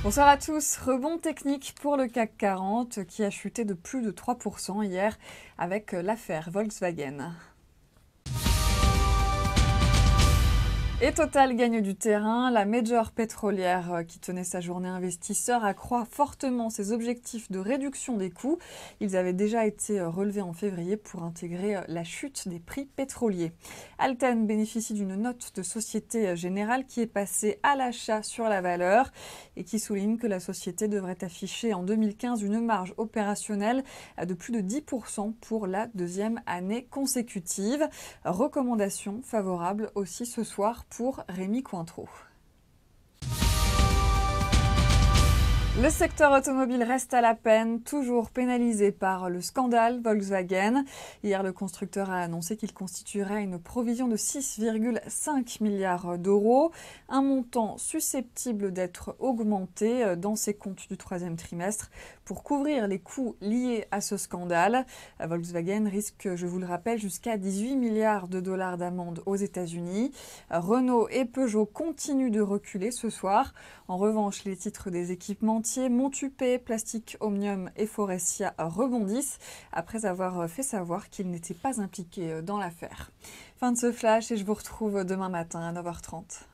Bonsoir à tous. Rebond technique pour le CAC 40 qui a chuté de plus de 3% hier avec l'affaire Volkswagen. Et Total gagne du terrain. La major pétrolière qui tenait sa journée investisseur accroît fortement ses objectifs de réduction des coûts. Ils avaient déjà été relevés en février pour intégrer la chute des prix pétroliers. Alten bénéficie d'une note de Société Générale qui est passée à l'achat sur la valeur et qui souligne que la société devrait afficher en 2015 une marge opérationnelle de plus de 10% pour la deuxième année consécutive. Recommandation favorable aussi ce soir pour Rémi Cointreau. Le secteur automobile reste à la peine, toujours pénalisé par le scandale Volkswagen. Hier, le constructeur a annoncé qu'il constituerait une provision de 6,5 milliards d'euros, un montant susceptible d'être augmenté dans ses comptes du troisième trimestre pour couvrir les coûts liés à ce scandale. Volkswagen risque, je vous le rappelle, jusqu'à 18 milliards de dollars d'amende aux États-Unis. Renault et Peugeot continuent de reculer ce soir. En revanche, les titres des équipements Montupet, Plastic Omnium et Forestia rebondissent après avoir fait savoir qu'ils n'étaient pas impliqués dans l'affaire. Fin de ce flash et je vous retrouve demain matin à 9h30.